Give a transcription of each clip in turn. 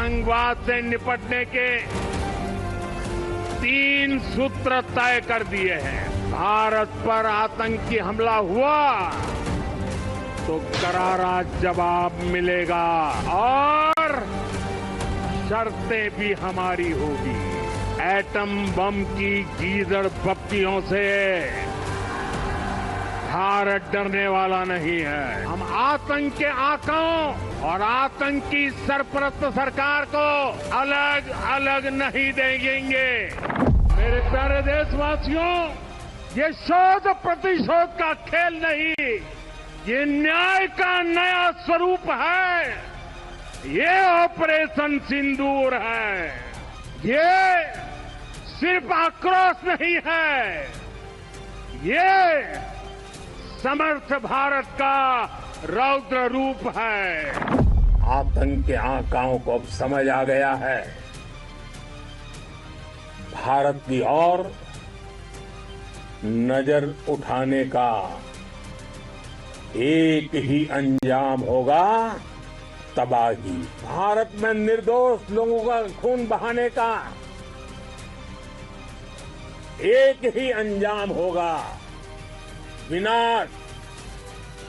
आतंकवाद से निपटने के 3 सूत्र तय कर दिए हैं। भारत पर आतंकी हमला हुआ तो करारा जवाब मिलेगा और शर्तें भी हमारी होगी। एटम बम की गीदड़ बत्तियों से भारत डरने वाला नहीं है। हम आतंक के आकाओं और आतंकी सरपरस्त सरकार को अलग अलग नहीं देंगे। मेरे प्यारे देशवासियों, ये शोध प्रतिशोध का खेल नहीं, ये न्याय का नया स्वरूप है। ये ऑपरेशन सिंदूर है। ये सिर्फ आक्रोश नहीं है, ये समर्थ भारत का रौद्र रूप है। आतंक के आकाओं को अब समझ आ गया है। भारत की ओर नजर उठाने का एक ही अंजाम होगा, तबाही। भारत में निर्दोष लोगों का खून बहाने का एक ही अंजाम होगा, विनाश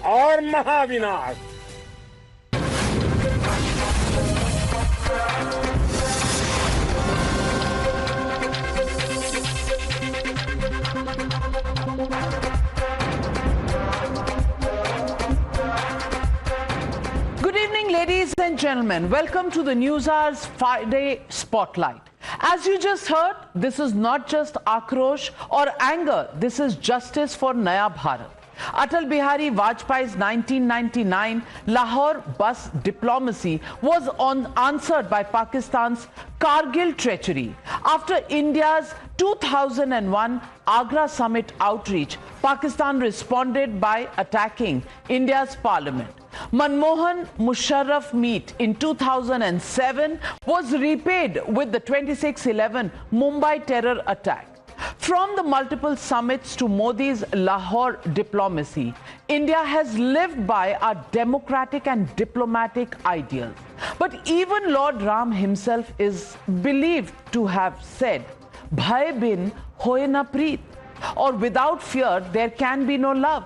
और महाविनाश। Good evening, ladies and gentlemen. Welcome to the NewsHour's Friday Spotlight. As you just heard, this is not just Akrosh or anger. This is justice for Naya Bharat. Atal Bihari Vajpayee's 1999 Lahore bus diplomacy was answered by Pakistan's Kargil treachery. After India's 2001 Agra summit outreach, Pakistan responded by attacking India's parliament. Manmohan Musharraf meet in 2007 was repaid with the 26/11 Mumbai terror attack. From the multiple summits to Modi's Lahore diplomacy, India has lived by our democratic and diplomatic ideals. But even Lord Ram himself is believed to have said, "Bhai bin hoye na preet," or without fear there can be no love.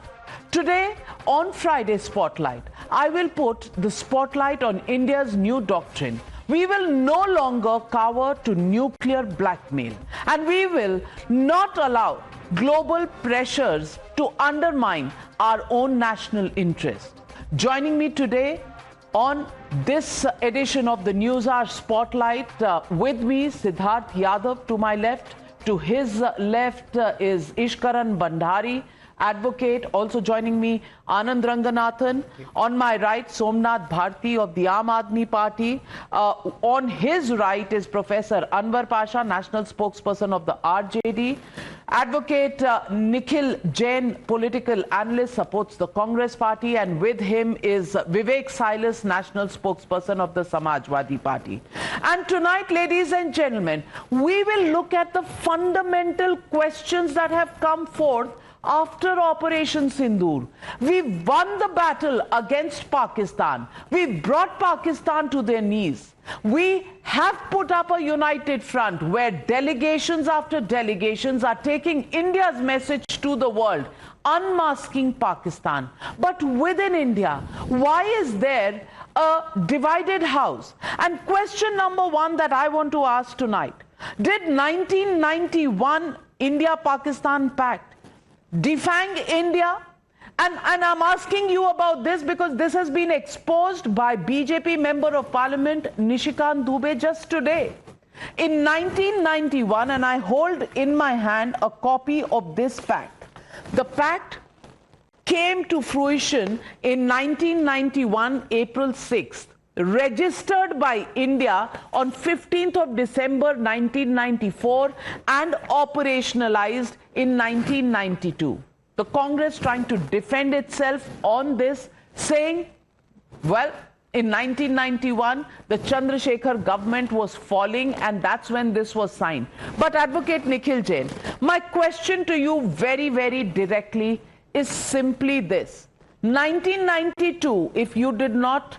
Today on Friday Spotlight, I will put the spotlight on India's new doctrine. We will no longer cower to nuclear blackmail, and we will not allow global pressures to undermine our own national interest. Joining me today on this edition of the NewsHour Spotlight, with me Siddharth Yadav to my left, to his left is Ishkaran Bandhari, advocate. Also joining me, Anand Ranganathan. On my right, Somnath Bharti of the Aam Aadmi Party. On his right is Professor Anwar Pasha, national spokesperson of the RJD. Advocate Nikhil Jain, political analyst, supports the Congress Party, and with him is Vivek Silas, national spokesperson of the Samajwadi Party. And tonight, ladies and gentlemen, we will look at the fundamental questions that have come forth after Operation Sindoor. We won the battle against Pakistan. We brought Pakistan to their knees. We have put up a united front where delegations after delegations are taking India's message to the world, unmasking Pakistan. But within India, why is there a divided house? And question number one that I want to ask tonight: did 1991 India-Pakistan Pact defang India? And I'm asking you about this because this has been exposed by BJP Member of Parliament Nishikant Dubey just today. In 1991, and I hold in my hand a copy of this pact. The pact came to fruition in 1991, April 6th. Registered by India on 15th of December 1994 and operationalized in 1992. The Congress trying to defend itself on this, saying, well, in 1991, the Chandrasekhar government was falling, and that's when this was signed. But Advocate Nikhil Jain, my question to you very, very directly is simply this. 1992, if you did not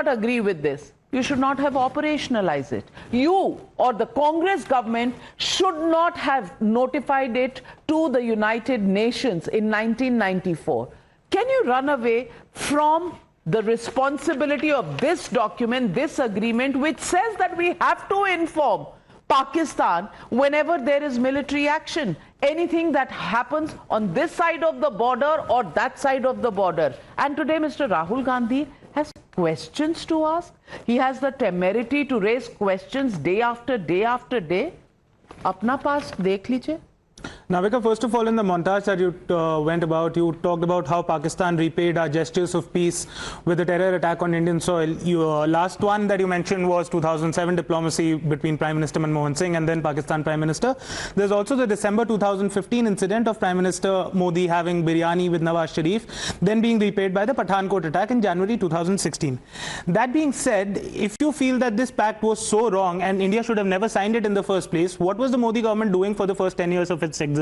agree with this, You should not have operationalized it. You or the Congress government should not have notified it to the United Nations in 1994. Can you run away from the responsibility of this document, this agreement, which says that we have to inform Pakistan whenever there is military action, anything that happens on this side of the border or that side of the border? And today Mr. Rahul Gandhi has questions to ask. He has the temerity to raise questions day after day after day. Apna past dekh lijiye. Navika, first of all, in the montage that you went about, you talked about how Pakistan repaid our gestures of peace with a terror attack on Indian soil. Your last one that you mentioned was 2007 diplomacy between Prime Minister Manmohan Singh and then Pakistan Prime Minister. There's also the December 2015 incident of Prime Minister Modi having biryani with Nawaz Sharif, then being repaid by the Pathankot attack in January 2016. That being said, if you feel that this pact was so wrong and India should have never signed it in the first place, what was the Modi government doing for the first 10 years of its existence?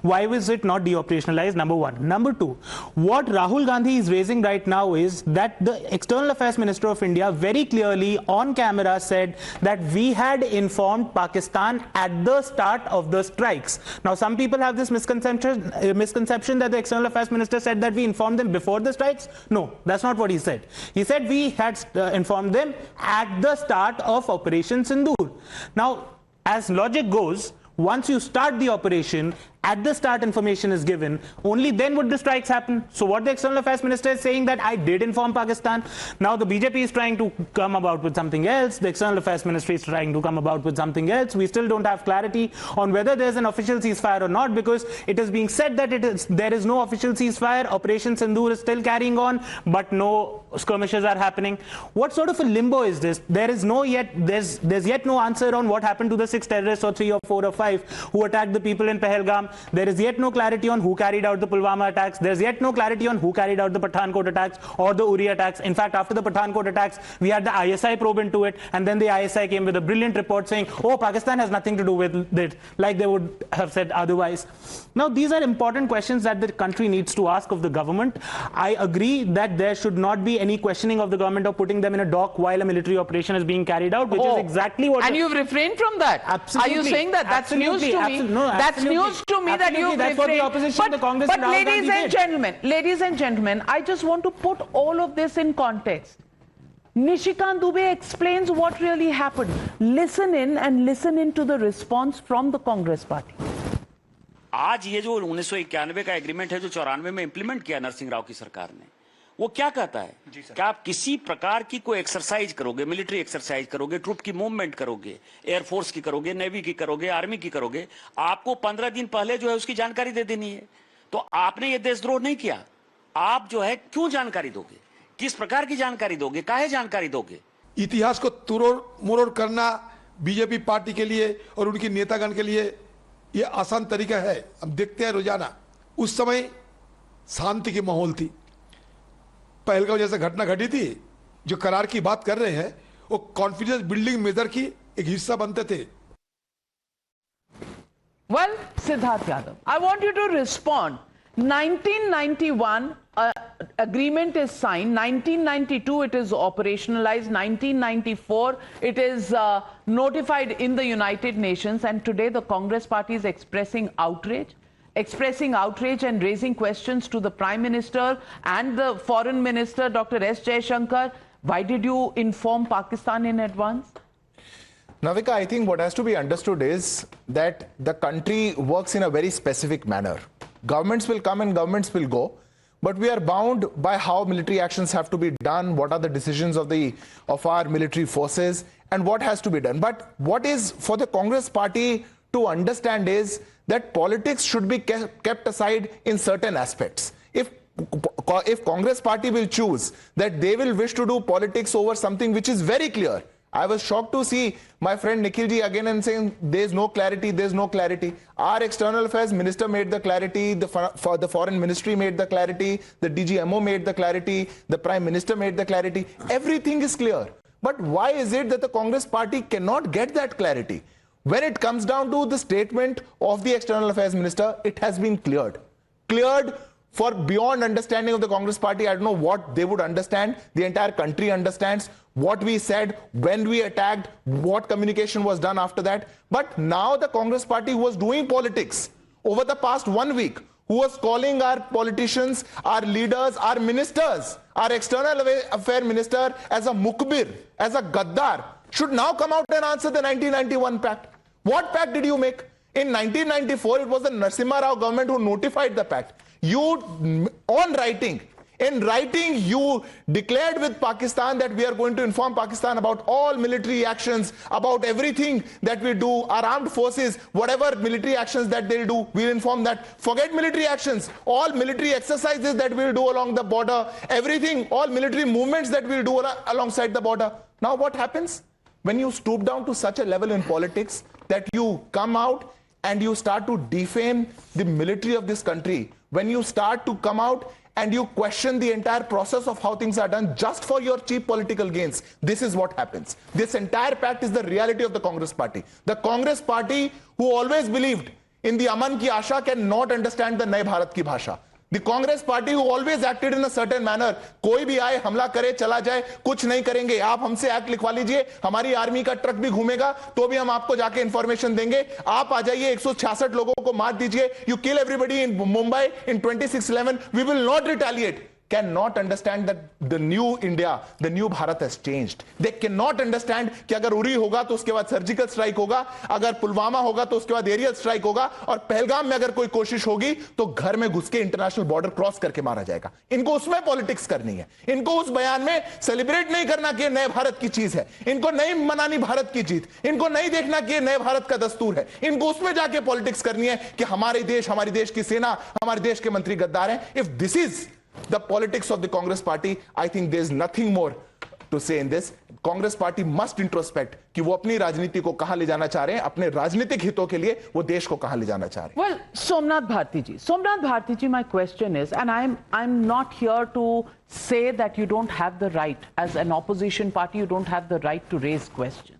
Why was it not deoperationalized? Number one. Number two, what Rahul Gandhi is raising right now is that the External Affairs Minister of India very clearly on camera said that we had informed Pakistan at the start of the strikes. Now, some people have this misconception that the External Affairs Minister said that we informed them before the strikes. No, that's not what he said. He said we had informed them at the start of Operation Sindoor. Now, as logic goes, once you start the operation, at the start information is given, only then would the strikes happen. So what the External Affairs Minister is saying that I did inform Pakistan. Now the BJP is trying to come about with something else. The External Affairs Ministry is trying to come about with something else. We still don't have clarity on whether there's an official ceasefire or not, because it is being said that there is no official ceasefire. Operation Sindoor is still carrying on, but no skirmishes are happening. What sort of a limbo is this? There's yet no answer on what happened to the 6 terrorists or 3 or 4 or 5 who attacked the people in Pahalgam. There is yet no clarity on who carried out the Pulwama attacks. There's yet no clarity on who carried out the Pathankot attacks or the Uri attacks. In fact, after the Pathankot attacks, we had the ISI probe into it, and then the ISI came with a brilliant report saying, oh, Pakistan has nothing to do with it, like they would have said otherwise. Now, these are important questions that the country needs to ask of the government. I agree that there should not be any questioning of the government or putting them in a dock while a military operation is being carried out, which is exactly what... And you've refrained from that? Absolutely. Are you saying that? That's news to me. No, that's news to me that you've refrained. That's what the opposition, the Congress but ladies and gentlemen, I just want to put all of this in context. Nishikant Dubey explains what really happened. Listen in to the response from the Congress party. आज ये जो 1991 का agreement है जो 94 में implement किया नरसिंह राव की सरकार ने, वो क्या कहता है कि आप किसी प्रकार की कोई एक्सरसाइज करोगे, मिलिट्री एक्सरसाइज करोगे, ट्रूप की मूवमेंट करोगे, एयरफोर्स की करोगे, नेवी की करोगे, आर्मी की करोगे, आपको 15 दिन पहले जो है उसकी जानकारी दे देनी है। तो आपने ये देशद्रोह नहीं किया। आप जो है क्यों जानकारी दोगे, किस प्रकार की जानकारी दोगे, काहे जानकारी दोगे? इतिहास को तुरोड़ मुरोड़ करना बीजेपी पार्टी के लिए और उनकी नेतागण के लिए ये आसान तरीका है। हम देखते हैं रोजाना। उस समय शांति की माहौल थी। पहलगाम जैसे घटना घटी थी, जो करार की बात कर रहे हैं वो कॉन्फिडेंस बिल्डिंग मेजर की एक हिस्सा बनते थे। Well, Siddharth Yadav, I want you to respond. 1991 agreement is signed, 1992 it is operationalized, 1994 it is notified in the United Nations, and today the Congress party is expressing outrage and raising questions to the Prime Minister and the Foreign Minister, Dr. S. Jaishankar. Why did you inform Pakistan in advance? Navika, I think what has to be understood is that the country works in a very specific manner. Governments will come and governments will go, but we are bound by how military actions have to be done, what are the decisions of our military forces, and what has to be done. But what is for the Congress party to understand is that politics should be kept aside in certain aspects. If Congress party will choose that they will wish to do politics over something which is very clear. I was shocked to see my friend Nikhilji again and saying there's no clarity, there's no clarity. Our External Affairs Minister made the clarity, the Foreign Ministry made the clarity, the DGMO made the clarity, the Prime Minister made the clarity. Everything is clear. But why is it that the Congress party cannot get that clarity? When it comes down to the statement of the External Affairs Minister, it has been cleared. Cleared for beyond understanding of the Congress party. I don't know what they would understand. The entire country understands. what we said, when we attacked, what communication was done after that. But now the Congress party who was doing politics over the past 1 week, who was calling our politicians, our leaders, our ministers, our external affair minister as a mukbir, as a gaddar, should now come out and answer the 1991 pact. What pact did you make? In 1994, it was the Narasimha Rao government who notified the pact. You, in writing, you declared with Pakistan that we are going to inform Pakistan about all military actions, about everything that we do, our armed forces, whatever military actions that they'll do, we'll inform that. Forget military actions, all military exercises that we'll do along the border, everything, all military movements that we'll do alongside the border. Now what happens? When you stoop down to such a level in politics that you come out and you start to defame the military of this country, when you start to come out and you question the entire process of how things are done just for your cheap political gains, this is what happens. This entire pact is the reality of the Congress party. The Congress party, who always believed in the Aman ki Asha, cannot understand the Naya Bharat ki bhasha. The Congress party, who always acted in a certain manner, कोई भी आए, हमला करे, चला जाए, कुछ नहीं करेंगे, आप हमसे एक्ट लिखवा लीजिए, हमारी आर्मी का ट्रक भी घूमेगा तो भी हम आपको जाके इंफॉर्मेशन देंगे, आप आ जाइए, 166 लोगों को मार दीजिए, you kill everybody in Mumbai in 26/11, we will not retaliate. Cannot understand that the new India, the new Bharat has changed. They cannot understand कि अगर उरी होगा तो उसके बाद सर्जिकल स्ट्राइक होगा, अगर पुलवामा होगा तो उसके बाद एरियल स्ट्राइक होगा, और पहलगाम में अगर कोई कोशिश होगी तो घर में घुस के इंटरनेशनल बॉर्डर क्रॉस करके मारा जाएगा. इनको उसमें पॉलिटिक्स करनी है. इनको उस बयान में सेलिब्रेट नहीं करना कि नए भारत की चीज है, इनको नहीं मनानी भारत की जीत, इनको नहीं देखना कि नए भारत का दस्तूर है, इनको उसमें जाके पॉलिटिक्स करनी है कि हमारे देश की सेना, हमारे देश के मंत्री गद्दार हैं. If this is the politics of the Congress party, I think there's nothing more to say in this. Congress party must introspect कि वो अपनी राजनीति को कहां ले जाना चाह रहे हैं, अपने राजनीतिक हितों के लिए वो देश को कहां ले जाना चाह रहे हैं. Well, Somnath Bharti ji, my question is, and I'm not here to say that you don't have the right, as an opposition party, you don't have the right to raise questions.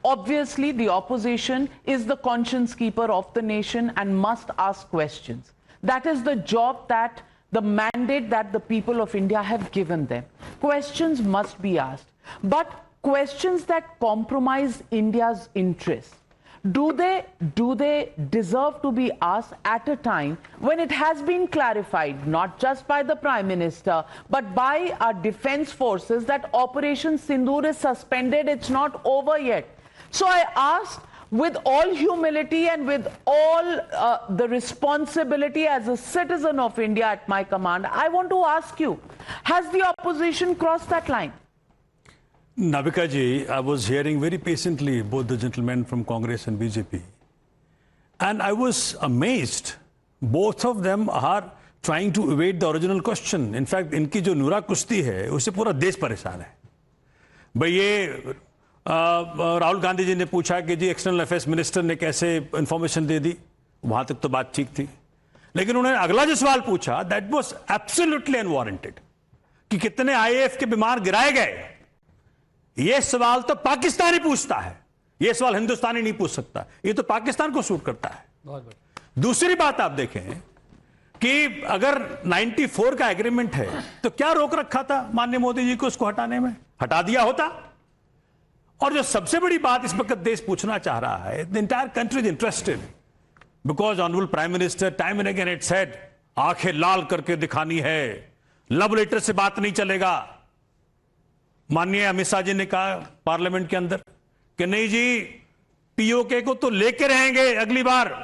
Obviously, the opposition is the conscience keeper of the nation and must ask questions. That is the job, that the mandate that the people of India have given them. Questions must be asked, but questions that compromise India's interests, do they deserve to be asked at a time when it has been clarified, not just by the Prime Minister, but by our defense forces, that Operation Sindoor is suspended, it's not over yet. So I asked, with all humility and with all the responsibility as a citizen of India at my command, I want to ask you, has the opposition crossed that line? Navika ji, I was hearing very patiently both the gentlemen from Congress and BJP. And I was amazed. Both of them are trying to evade the original question. In fact, इनकी जो नूरा कुश्ती है, उससे पूरा देश परेशान है. भाई ये राहुल गांधी जी ने पूछा कि जी एक्सटर्नल अफेयर्स मिनिस्टर ने कैसे इंफॉर्मेशन दे दी, वहां तक तो बात ठीक थी. लेकिन उन्होंने अगला जो सवाल पूछा, दैट वाज एब्सोल्युटली अनवारंटेड, कि कितने आईएएफ के बीमार गिराए गए. यह सवाल तो पाकिस्तानी पूछता है, यह सवाल हिंदुस्तानी नहीं पूछ सकता. ये तो पाकिस्तान को सूट करता है. दूसरी बात आप देखें कि अगर 94 का एग्रीमेंट है तो क्या रोक रखा था माननीय मोदी जी को उसको हटाने में? हटा दिया होता. और जो सबसे बड़ी बात इस वक्त देश पूछना चाह रहा है, the entire country is interested because honourable prime minister time and again it said, आंखें लाल करके दिखानी है, लव लेटर से बात नहीं चलेगा. माननीय अमित शाह जी ने कहा पार्लियामेंट के अंदर कि नहीं जी, पीओके को तो लेके रहेंगे अगली बार.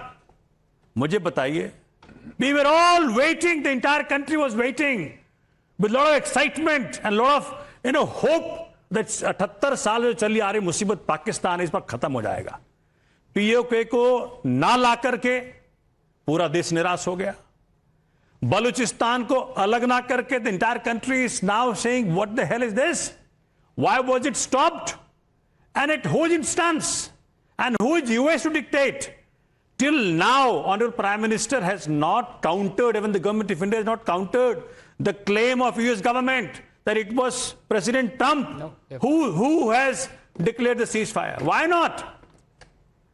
मुझे बताइए, we were all waiting, the entire country was waiting with lot of excitement and lot of hope that 78 साल जो चली आ रही मुसीबत पाकिस्तान इस पर खत्म हो जाएगा. पीओके को ना ला करके पूरा देश निराश हो गया. बलूचिस्तान को अलग ना करके the entire country is now saying what the hell is this, why was it stopped, and at whose instance and whose US to dictate. Till now, Honorable Prime Minister has not countered, even the government of India has not countered the claim of US government that it was President Trump who has declared the ceasefire. Why not?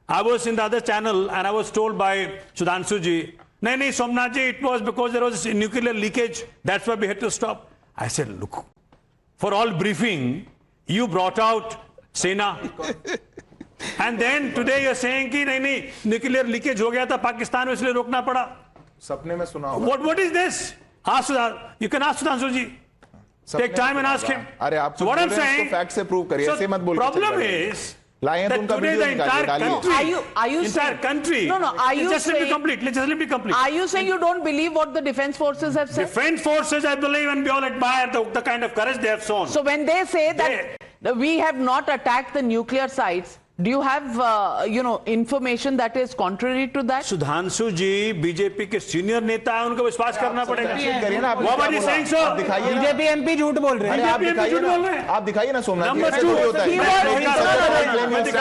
I was in the other channel and I was told by Sudhanshu ji, nahi, Somnath ji, it was because there was nuclear leakage. That's why we had to stop. I said, look, for all briefing, You brought out Sena. And then today you're saying कि नहीं nuclear leakage हो गया था पाकिस्तान में इसलिए रोकना पड़ा. सपने में सुना होगा. What is this? Ask you can ask Sudhanshu ji. Take time and ask him. अरे आप so what I'm saying, fact से प्रूव करिए, ऐसे मत बोलिए. Problem is लाएं तो उनका वीडियो निकालिए, डालिए. Are you entire saying, country. No, are you just let me saying, complete. Let me complete. Are you saying you don't believe what the defense forces have said? Defense forces, I believe, and we all admire the kind of courage they have shown. So when they say that we have not attacked the nuclear sites, do you have information that is contrary to that? Sudhanshu ji BJP के senior नेता है, उनको विश्वास करना पड़ेगा. करिए ना. What are you saying, sir? दिखाइए. बीजेपी एमपी झूठ बोल रहे हैं. आप दिखाइए ना Somnath. Number two,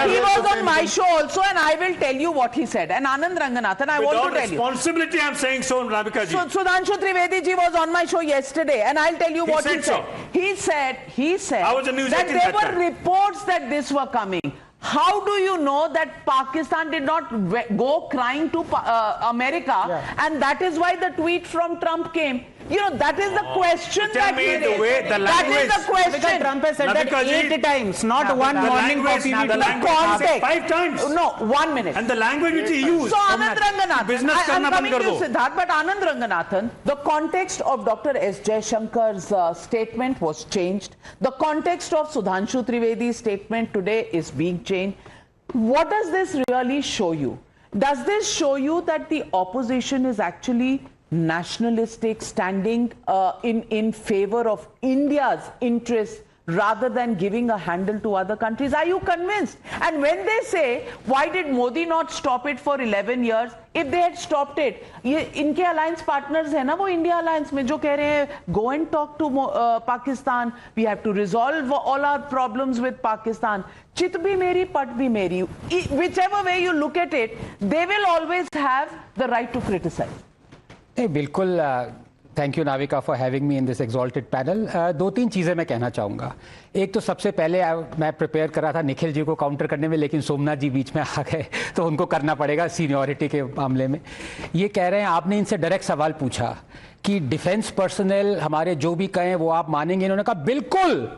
He was on my show also, and I will tell you what he said. And Anand Ranganathan, I want to tell you. Responsibility, I'm saying so, Navika ji. So Sudhanshu Trivedi ji was on my show yesterday, and I'll tell you what he said so. said. He said I was a news that agent there that were time. reports that this were coming. How do you know that Pakistan did not go crying to America, and that is why the tweet from Trump came? That is the question that he raised. That is the question. Trump has said that 8 times, not one morning coffee. The context. 5 times. No, 1 minute. And the language which he used. So Anand Ranganathan, Business I'm karna coming band to kar you, do. Siddharth, but Anand Ranganathan, the context of Dr. S. Jaishankar's statement was changed. The context of Sudhanshu Trivedi's statement today is being changed. What does this really show you? Does this show you that the opposition is actually nationalistic, standing in favor of India's interests rather than giving a handle to other countries? Are you convinced? And when they say, why did Modi not stop it for 11 years? If they had stopped it, इनके alliance partners है ना वो India alliance में जो कह रहे हैं, go and talk to Pakistan, we have to resolve all our problems with Pakistan. चित भी मेरी, पट भी मेरी. Whichever way you look at it, they will always have the right to criticize. नहीं बिल्कुल. Thank you Navika for having me in this exalted panel. 2-3 चीज़ें मैं कहना चाहूँगा. एक तो सबसे पहले मैं प्रिपेयर कर रहा था निखिल जी को काउंटर करने में, लेकिन सोमनाथ जी बीच में आ गए तो उनको करना पड़ेगा सीनियरिटी के मामले में. ये कह रहे हैं, आपने इनसे डायरेक्ट सवाल पूछा कि डिफेंस पर्सनल हमारे जो भी कहें वो आप मानेंगे. इन्होंने कहा बिल्कुल.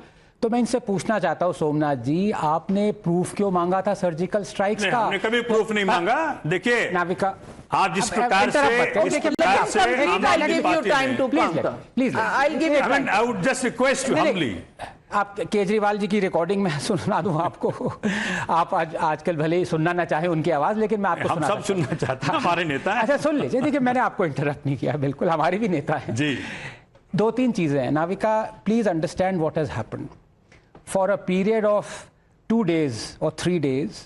तो मैं इनसे पूछना चाहता हूँ सोमनाथ जी, आपने प्रूफ क्यों मांगा था सर्जिकल स्ट्राइक्स का? हमने कभी प्रूफ नहीं मांगा. देखिए नाविका, आप जिस प्रकार से I would just request you humbly. आप केजरीवाल जी की रिकॉर्डिंग में सुना दूं आपको. आप आजकल भले ही सुनना ना चाहे उनकी आवाज, लेकिन मैं आपको हम सब सुनना चाहते हैं, हमारे नेता हैं. अच्छा सुन लीजिए. देखिए मैंने आपको इंटरप्ट नहीं किया, बिल्कुल हमारे भी नेता हैं जी. 2-3 चीजें हैं Navika. Please understand what has happened. For a period of 2 days or 3 days,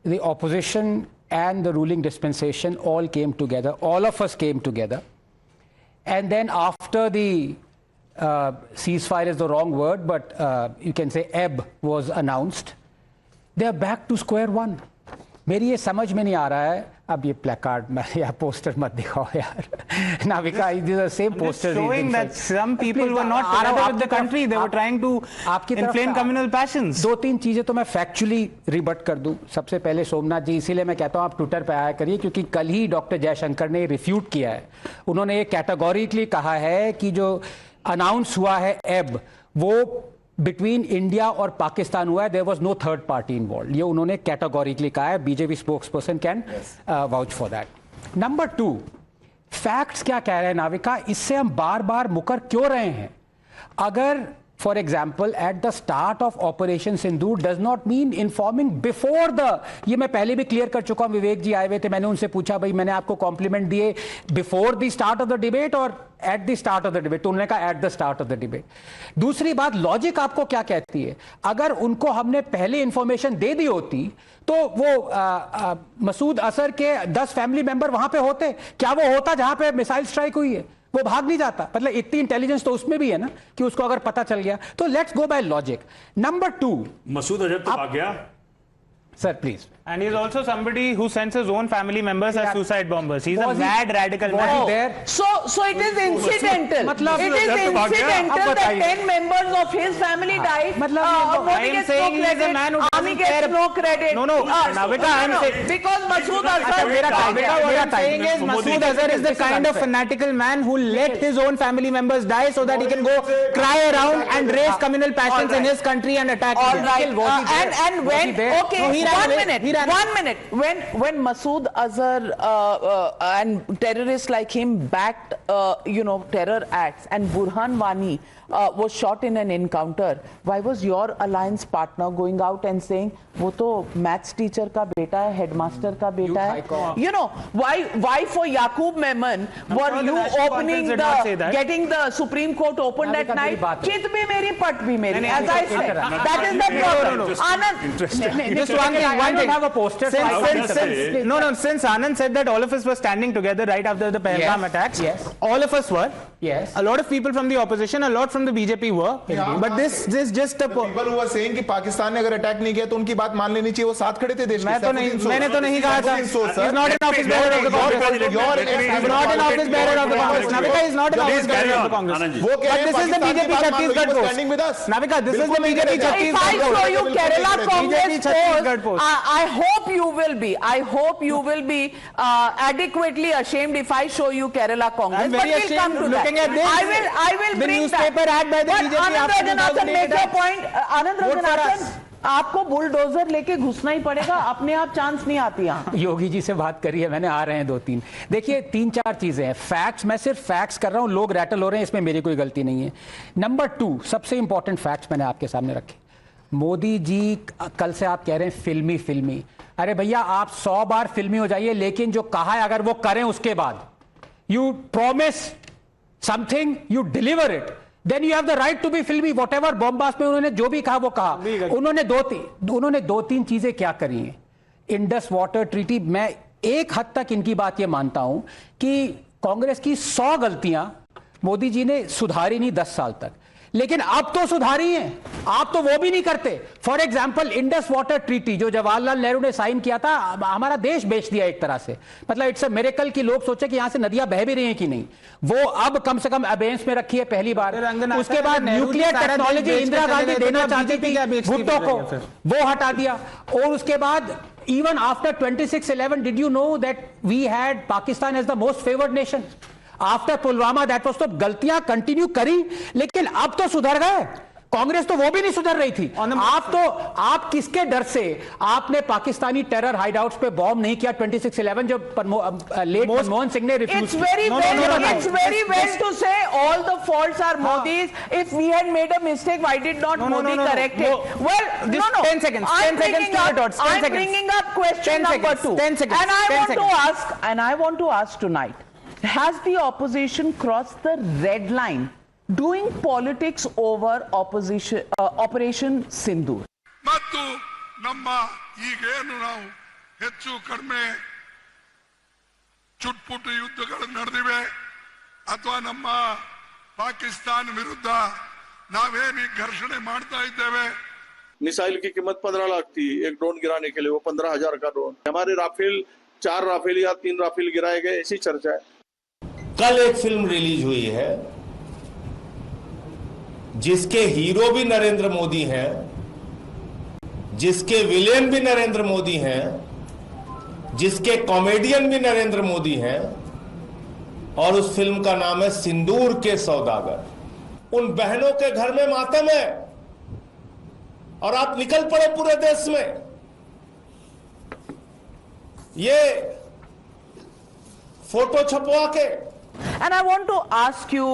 the opposition and the ruling dispensation all came together. All of us came together. And then after the ceasefire is the wrong word, but you can say ebb was announced, they are back to square one. मेरी ये समझ में नहीं आ रहा है. अब ये placard या पोस्टर मत दिखाओ यार. Navika, these are same posters. Showing that some people were not together with the country. They were trying to inflame communal passions. 2-3 चीजें तो मैं फैक्चुअली रिबट कर दूं. सबसे पहले सोमनाथ जी, इसीलिए मैं कहता हूं आप ट्विटर पे आया करिए, क्योंकि कल ही डॉक्टर जयशंकर ने रिफ्यूट किया है. उन्होंने ये कैटेगोरिकली कहा है कि जो अनाउंस हुआ है एब, वो बिटवीन इंडिया और पाकिस्तान हुआ है. There was no third party involve. ये उन्होंने कैटेगोरिकली कहा है. BJP spokesperson can vouch for that. Number 2, facts क्या कह रहे हैं नाविका, इससे हम बार बार मुकर क्यों रहे हैं? अगर for example eight the start of operation Sindoor does not mean informing before the, ये मैं पहले भी क्लियर कर चुका हूं. विवेक जी आए हुए थे, मैंने उनसे पूछा भाई मैंने आपको कॉम्प्लीमेंट दिए before the start of the debate और at the start of the debate? तो उन्होंने कहा at the start of the debate. दूसरी बात, लॉजिक आपको क्या कहती है? अगर उनको हमने पहले इंफॉर्मेशन दे दी होती तो वो मसूद अजहर के 10 फैमिली मेंबर वहां पे होते. क्या वो होता जहां पे मिसाइल स्ट्राइक हुई है? वो भाग नहीं जाता. मतलब इतनी इंटेलिजेंस तो उसमें भी है ना कि उसको अगर पता चल गया. तो let's go by logic. Number 2, Masood Azhar तो भाग गया. Sir please. And he is also somebody who sends his own family members as suicide bombers. He's a mad radical was man. he there? So it is incidental. मतलब it is incidental that 10 members of his family died. मतलब I am saying he is a man who doesn't he gets no credit. No, Navika, I'm saying because Masood Azhar. What I'm saying is Masood Azhar is the kind of fanatical man who let his own family members die so that he can go cry around and raise communal passions in his country and attack. All right. And when one minute. When Masood Azhar and terrorists like him backed terror acts and Burhan Wani was shot in an encounter, why was your alliance partner going out and saying वो तो maths teacher का बेटा है, headmaster का बेटा है? You know, why for Yaqub Memon were you opening getting the Supreme Court opened at night? चित भी मेरी पट भी मेरी, as I said. That is the problem. Anand, just one thing. Have a poster. Since Anand said that all of us were standing together right after the Pahalgam attacks, all of us were. Yes. A lot of people from the opposition, a lot from the BJP were. But this just a people who were saying कि पाकिस्तान ने अगर attack नहीं किया तो उनकी बात मान लेनी चाहिए, वो साथ खड़े थे देश के। मैंने तो नहीं कहा था। He's not an office bearer of the Congress. He's not an office bearer of the Congress. Navika is not an office bearer of the Congress. But this is the BJP Chhattisgarh post. Navika, this is the BJP Chhattisgarh post. If I show you Kerala Congress post, I hope you will be. I hope you will be adequately ashamed if I show you Kerala Congress. I'm very ashamed looking at this. I will the bring newspaper ad by the BJP after 2008. Make your point. Anand Rajanathan, आपको bulldozer लेके घुसना ही पड़ेगा, अपने आप chance नहीं आती यहाँ। योगी जी से बात करी है मैंने, आ रहे हैं 2-3। देखिए 3-4 चीजें हैं। फैक्ट्स, मैं सिर्फ फैक्ट्स कर रहा हूं, लोग रैटल हो रहे हैं, इसमें मेरी कोई गलती नहीं है। नंबर 2, सबसे इंपॉर्टेंट फैक्ट्स मैंने आपके सामने रखे। मोदी जी कल से आप कह रहे हैं फिल्मी। अरे भैया, आप 100 बार फिल्मी हो जाइए, लेकिन जो कहा है अगर वो करें उसके बाद, you promise something, you deliver it, then you have the right to be filmi. Whatever बॉम्बास में उन्होंने जो भी कहा वो कहा। उन्होंने 2-3 चीजें क्या करी हैं। इंडस वाटर ट्रीटी, मैं एक हद तक इनकी बात ये मानता हूं कि कांग्रेस की 100 गलतियां मोदी जी ने सुधारी नहीं 10 साल तक, लेकिन अब तो सुधारी हैं। आप तो वो भी नहीं करते। For example Indus water treaty जो जवाहरलाल नेहरू ने साइन किया था, हमारा देश बेच दिया एक तरह से। मतलब इट्स अ मिरेकल कि लोग सोचे कि यहां से नदियां बह भी रही हैं कि नहीं। वो अब कम से कम अबेंस में रखी है पहली बार। उसके बाद न्यूक्लियर टेक्नोलॉजी इंदिरा गांधी देना चाहती थी भुट्टो को, वो हटा दिया। और उसके बाद even after 26/11, did you know that we had Pakistan as the most favored nation? After Pulwama that was, तो गलतियां कंटिन्यू करी, लेकिन अब तो सुधर गए। कांग्रेस तो वो भी नहीं सुधर रही थी। आप किसके डर से आपने पाकिस्तानी टेरर हाइडआउट्स पे बॉम्ब नहीं किया 26/11 जो लेट मनमोहन सिंह ने रिफ्यूज किया? It's very well to say all the faults are Modi's. If we had made a mistake, why did not Modi correct it? Well, no. 10 seconds. 10 seconds to your thoughts. I'm bringing up question number 2. 10 seconds. And I want to ask tonight, has the opposition crossed the red line doing politics over Operation Sindoor? ಮತ್ತು ನಮ್ಮ ಈಗೇನು ನಾವು ಹೆಚ್ಚು ಕಡಿಮೆ ಚುಟ್ಪುಟ್ಟು ಯುದ್ಧಗಳು ನಡೆದಿವೆ ಅಥವಾ ನಮ್ಮ ಪಾಕಿಸ್ತಾನ ವಿರುದ್ಧ ನಾವೇನು ಘರ್ಷಣೆ ಮಾಡ್ತಾ ಇದ್ದೇವೆ। मिसाइल की कीमत 15 लाख थी एक ड्रोन गिराने के लिए, वो 15,000 का ड्रोन। हमारे राफेल 4 राफेल या 3 राफेल गिराए गए, ऐसी चर्चा है। कल एक फिल्म रिलीज हुई है जिसके हीरो भी नरेंद्र मोदी हैं, जिसके विलेन भी नरेंद्र मोदी हैं, जिसके कॉमेडियन भी नरेंद्र मोदी हैं, और उस फिल्म का नाम है सिंदूर के सौदागर। उन बहनों के घर में मातम है और आप निकल पड़े पूरे देश में। ये फोटो छपवा के। And I want to ask you,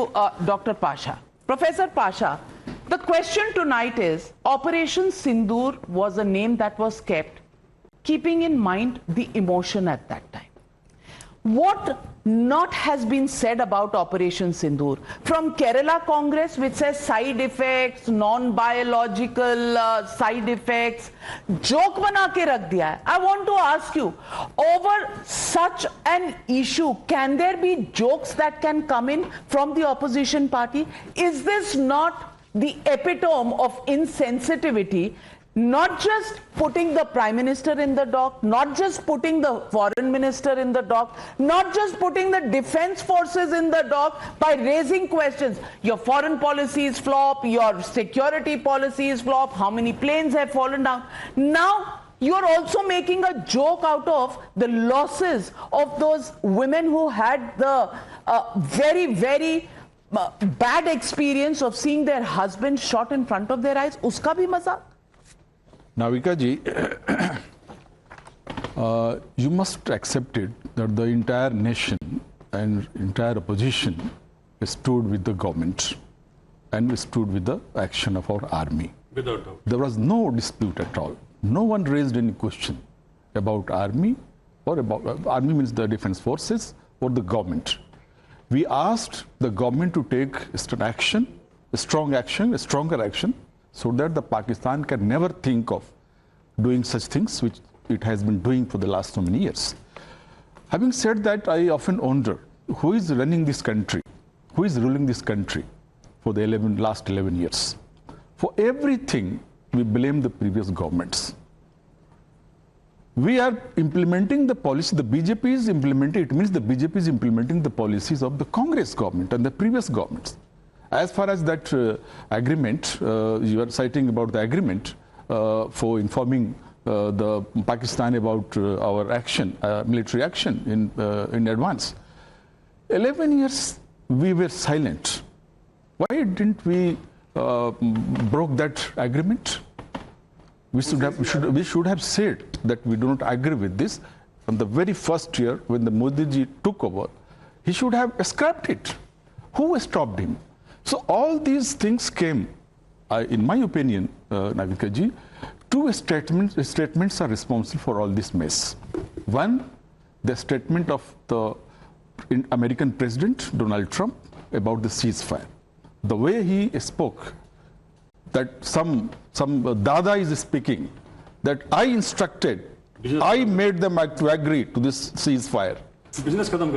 Dr. Pasha, Professor Pasha, the question tonight is, Operation Sindoor was a name that was kept, keeping in mind the emotion at that time. What not has been said about Operation Sindoor from Kerala Congress, which says side effects, non-biological side effects, joke बना के रख दिया है. I want to ask you, over such an issue, can there be jokes that can come in from the opposition party? Is this not the epitome of insensitivity? not just putting the Prime Minister in the dock, not just putting the Foreign Minister in the dock, not just putting the defense forces in the dock by raising questions. Your foreign policies flop, your security policies flop, how many planes have fallen down. Now, you're also making a joke out of the losses of those women who had the very, very bad experience of seeing their husband shot in front of their eyes. Uska bhi mazak? Navika ji, you must accept it that the entire nation and entire opposition stood with the government and stood with the action of our army. Without doubt. There was no dispute at all. No one raised any question about army or about army means the defense forces or the government. We asked the government to take action, a stronger action, so that the Pakistan can never think of doing such things which it has been doing for the last so many years. Having said that, I often wonder who is running this country, who is ruling this country for the last 11 years. For everything, we blame the previous governments. We are implementing the policy, the BJP is implementing, it means the BJP is implementing the policies of the Congress government and the previous governments. As far as that agreement, you are citing about the agreement for informing the Pakistan about our action, military action in advance. 11 years we were silent. Why didn't we broke that agreement? We should have said that we do not agree with this. From the very first year when the Modi ji took over, he should have scrapped it. Who stopped him? So all these things came, in my opinion, Navika ji, two statements are responsible for all this mess. One, the statement of the American President Donald Trump about the ceasefire. The way he spoke, that some Dada is speaking, that I instructed, I made them to agree to this ceasefire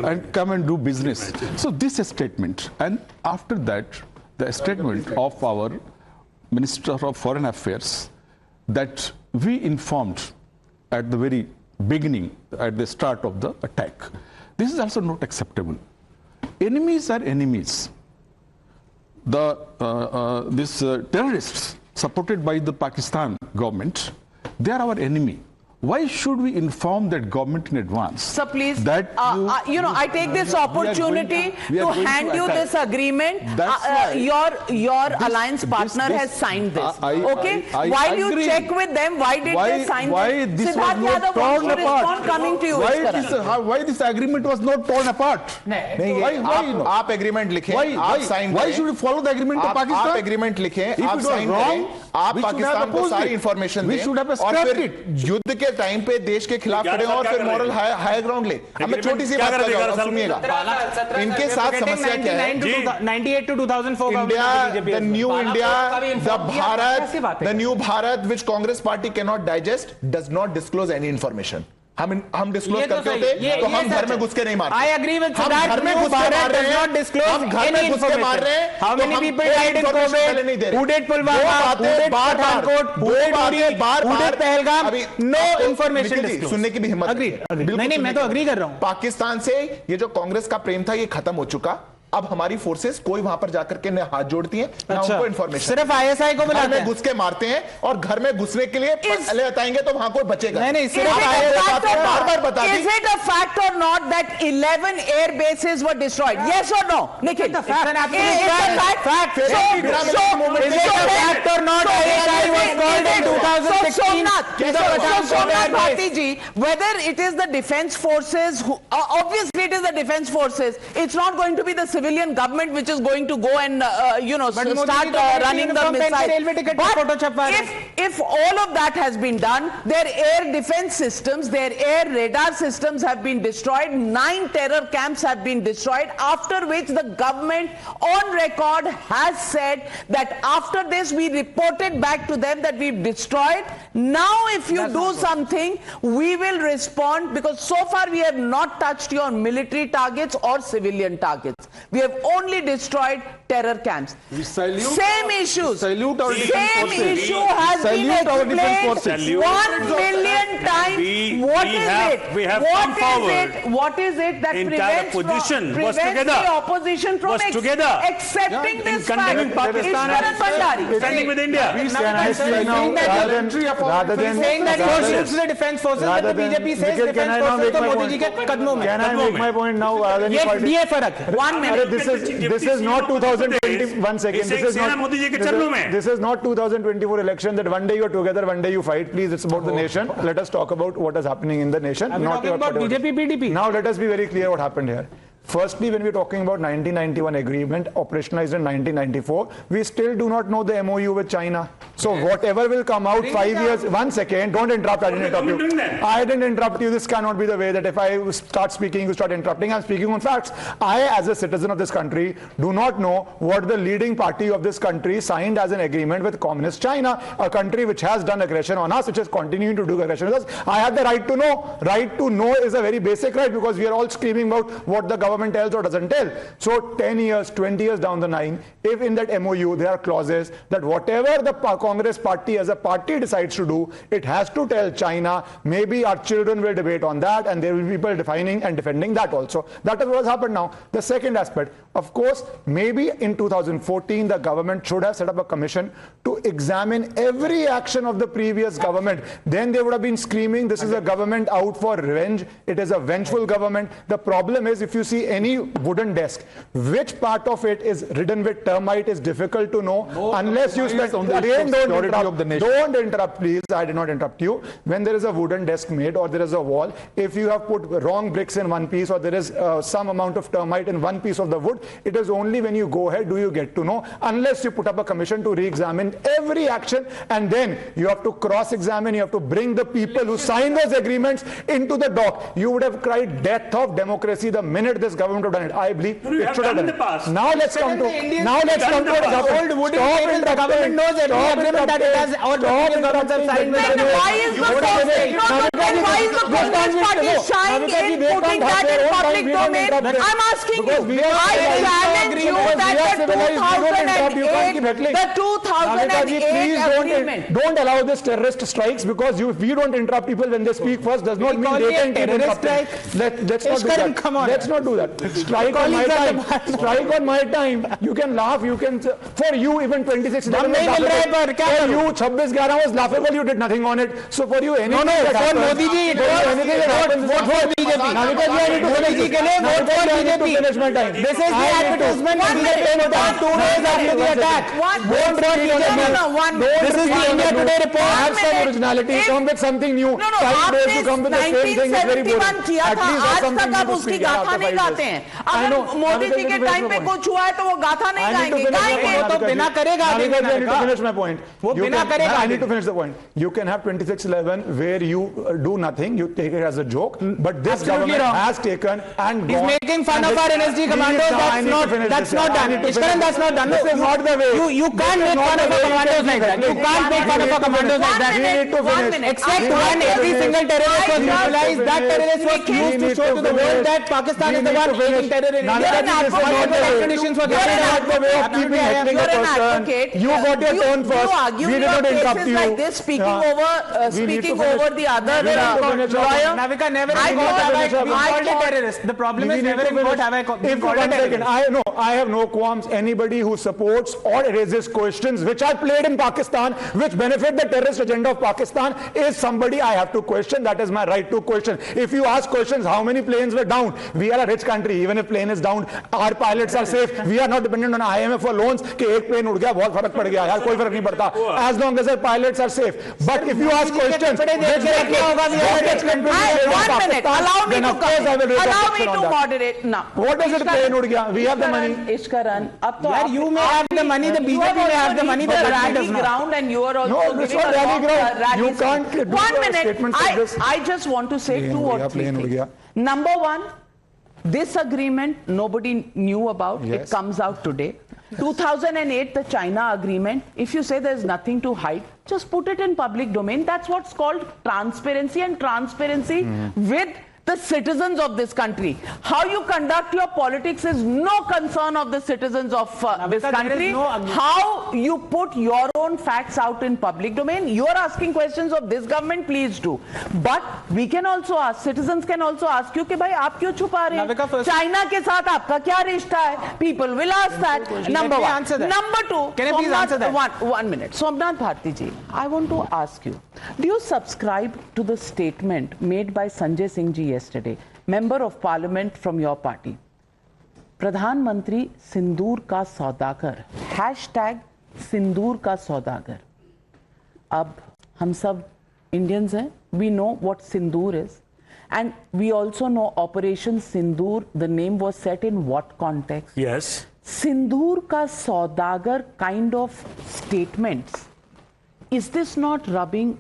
and come and do business. So this statement, and after that, the statement of our Minister of Foreign Affairs that we informed at the very beginning, at the start of the attack. This is also not acceptable. Enemies are enemies. These terrorists supported by the Pakistan government, they are our enemy. Why should we inform that government in advance? So please, that I take this opportunity to hand you this agreement. Your alliance partner has signed this. Okay? While you check with them, why did they sign this? Siddharth Yadav wants to respond coming to you. Why this agreement was not torn apart? आप agreement लिखें, आप sign Why should we follow the agreement of Pakistan? आप agreement लिखें, आप sign करें, आप पाकिस्तान को सारी इंफॉर्मेशन दें और फिर युद्ध के टाइम पे देश के खिलाफ खड़े हो और फिर मॉरल हाई ग्राउंड ले। अब मैं छोटी सी बात कर रहा हूं, सुनिएगा। इनके साथ समस्या क्या है? 98 to 2004 India, the new India, the new Bharat, which Congress party cannot digest, does not disclose any information. हम डिस्क्लोज करते होते तो हम घर में घुस के नहीं मारते। I agree with that. घर में घुस के मार रहे हैं, हम घर में घुस के मार रहे हैं। How many people died in COVID? Who did Pulwama? Who did Pathankot? Who did Uri? Who did Pahalgam? No information disclosed. सुनने की भी हिम्मत नहीं, मैं तो अग्री कर रहा हूं। पाकिस्तान से ये जो कांग्रेस का प्रेम था ये खत्म हो चुका। अब हमारी फोर्सेस कोई वहां पर जाकर के न हाथ जोड़ती हैं ना उनको इंफॉर्मेशन, सिर्फ आईएसआई को बुलाते हैं, घुस के मारते हैं और घर में घुसने के लिए पहले बताएंगे तो वहां कोई बचेगा नहीं। सिर्फ बार-बार बता दी। Is it a fact or not that 11 air bases were destroyed? Yes or no, Nikhil? It's a fact. Is it a fact? Is it a fact or not? ISI was called in 2016. Somnath Bharti ji, whether it is the defense forces, who, obviously it is the defense forces. It's not going to be the civilian government which is going to go and start running the missiles. But if all of that has been done, their air defense systems, their air radar systems have been destroyed, 9 terror camps have been destroyed, after which the government on record has said that after this we reported back to them that we've destroyed. Now if you do something, we will respond, because so far we have not touched your military targets or civilian targets. We have only destroyed terror camps. We salute Same issues. Salute our defense Same forces. issue has been Salute our defense forces. explained 1 million times. What is it? We have What come is forward. it? What is it that Entire prevents opposition was prevents together. the opposition from Was together. accepting In this fact? condemning Pakistan Ishwaran and Bhandari. standing with India. Can I say now, rather than saying that forces. the defense forces, but the BJP says Nikhil, can defense I now forces make तो my Modi point? जी के कदमों में. Can I make my point now? Rather than ये फर्क है. 1 minute. This is not 2020. 1 second. This is not. Modi ji के चरणों में. This is not 2024 election that one day you are together, one day you fight. Please, it's about the nation. Let us talk about what is happening in the nation. Are we talking about BJP, PDP? Now let us be very clear what happened here. Firstly, when we're talking about 1991 agreement operationalized in 1994, we still do not know the MOU with China. So whatever will come out 5 years, 1 second, don't interrupt, I didn't interrupt you. I didn't interrupt you. This cannot be the way that if I start speaking, you start interrupting. I'm speaking on facts. I, as a citizen of this country, do not know what the leading party of this country signed as an agreement with Communist China, a country which has done aggression on us, which is continuing to do aggression on us. I have the right to know. Right to know is a very basic right because we are all screaming about what the government tells or doesn't tell. So 10 years, 20 years down the line, if in that MOU there are clauses that whatever the Congress party as a party decides to do, it has to tell China, maybe our children will debate on that and there will be people defining and defending that also. That is what has happened now. The second aspect, of course, maybe in 2014 the government should have set up a commission to examine every action of the previous government. Then they would have been screaming, this is a government out for revenge. It is a vengeful government. The problem is, if you see any wooden desk, which part of it is ridden with termite is difficult to know unless you spend. Again, don't interrupt, please. I did not interrupt you. When there is a wooden desk made or there is a wall, if you have put wrong bricks in one piece or there is some amount of termite in one piece of the wood, it is only when you go ahead do you get to know, unless you put up a commission to re-examine every action, and then you have to cross-examine, you have to bring the people who signed those agreements into the dock. You would have cried death of democracy the minute this government would have done it. I believe it should have done it. Now let's come to what has happened. The government knows every agreement that it has or governments have signed. Why is the Congress party shying in putting that in public domain? I'm asking you. I challenge you that the 2008 agreement. Don't allow this terrorist strikes because we don't interrupt people when they speak first does not mean they can interrupt. Let's not do that. Let's not do that. Strike on my time. Strike on my time. You can laugh. You can. For you, even 26. For you, 26/11 was laughable. You did nothing on it. So for you, anything that happens. Modi ji, vote for BJP. Vote for BJP. Finish my time. This is the advertisement. 2 days after the attack. This is the India Today report. Have some originality. Come with something new. 5 days to come with the same thing is very boring. At least have something new to speak after 5 days. अगर मोदी जी के time पे कुछ हुआ है तो वो गाथा नहीं गाएंगे. तो बिना करेगा. I need to finish my point. I need to finish the point. You can have 26/11 where you do nothing, you take it as a joke, but this government has taken and he's making fun of our NSG commandos. That's not done. Ishwaran, that's not done. This is not the way. You can't make fun of our commandos like that. You can't make fun of our commandos like that. We need to finish. Except one, every single terrorist was neutralized. That terrorist was used to show to the world that Pakistan is the one making terror in India. Extraditions were given out the way of keeping hectic a person. You got your turn first. You We did not interrupt you. like this, speaking over the other lawyer. Navika, never in court have I been called a terrorist. The problem is never in court have I been called a terrorist. I have no qualms. Anybody who supports or raises questions which are played in Pakistan, which benefit the terrorist agenda of Pakistan, is somebody I have to question. That is my right to question. If you ask questions, how many planes were down? We are a rich country. Even if plane is down, our pilots are safe. We are not dependent on IMF for loans. कि एक plane उड़ गया बहुत फर्क पड़ गया यार कोई फर्क नहीं पड़ता. As long as our pilots are safe. But if you ask questions, one minute. Allow me to moderate now. What is it? Plane उड़ गया. We have the money. Ishkaran, अब तो you may have the money. The BJP may have the money. The rally ground, and you are also No, it's not rally ground. You can't do 1 minute. statements like this. I just want to say two or three things. Number one, this agreement nobody knew about. Yes. It comes out today. 2008, the China agreement. If you say there's nothing to hide, just put it in public domain. That's what's called transparency, and transparency with the citizens of this country. How you conduct your politics is no concern of the citizens of this country. How you put your own facts out in public domain, you are asking questions of this government, please do. But we can also ask, citizens can also ask you कि भाई आप क्यों छुपा रहे हैं? China के साथ आपका क्या रिश्ता है? People will ask that. Number one. Number two. Can I please answer that? One minute. Somnath Bharti ji, I want to ask you, do you subscribe to the statement made by Sanjay Singh ji yesterday, member of parliament from your party? प्रधानमंत्री सिंदूर का सौदागर, hashtag सिंदूर का सौदागर. अब हम सब Indians हैं, we know what Sindoor is, and we also know Operation Sindoor, the name was set in what context? Yes. सिंदूर का सौदागर kind of statements, is this not rubbing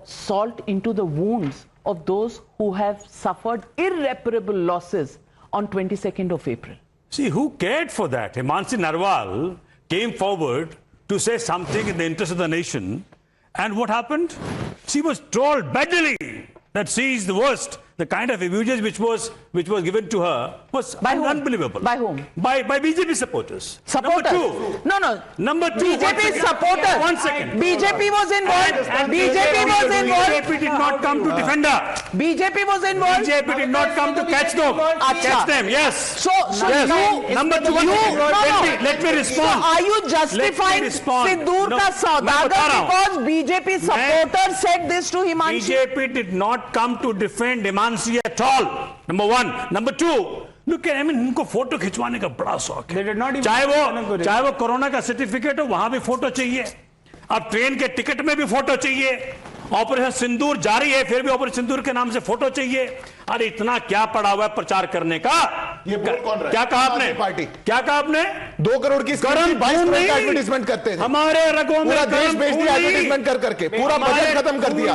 salt into the wounds of those who have suffered irreparable losses on 22nd of April? See, who cared for that? Himanshi Narwal came forward to say something in the interest of the nation, and what happened? She was trolled badly that she is the worst. The kind of abuse which was given to her was unbelievable. By whom? By BJP supporters. Supporters? Number two. Number two. BJP supporters. 1 second. BJP was involved. BJP did not come to defend her. BJP was involved. BJP did not come to catch them. Catch them. Yes. So yes. you. Number two. Let me respond. So are you justifying Sindoor ka saudagar because BJP supporters said this to Himanshi? BJP did not come to defend Himanshi at all. Number one. Number two. Look, I mean, इनको photo खिंचवाने का बड़ा शौक है. चाहे वो corona का certificate हो, वहां भी फोटो चाहिए. अब ट्रेन के टिकट में भी फोटो चाहिए. ऑपरेशन सिंदूर जारी है, फिर भी ऑपरेशन सिंदूर के नाम से फोटो चाहिए. अरे इतना क्या पड़ा हुआ है प्रचार करने का? ये बोल कौन रहा है? क्या कहा आपने? पार्टी क्या कहा आपने? 2 करोड़ की एडवर्टाइजमेंट करते थे. हमारे रगों में पूरा देश बेच दिया एडवर्टाइजमेंट कर करके. पूरा बजट खत्म कर दिया.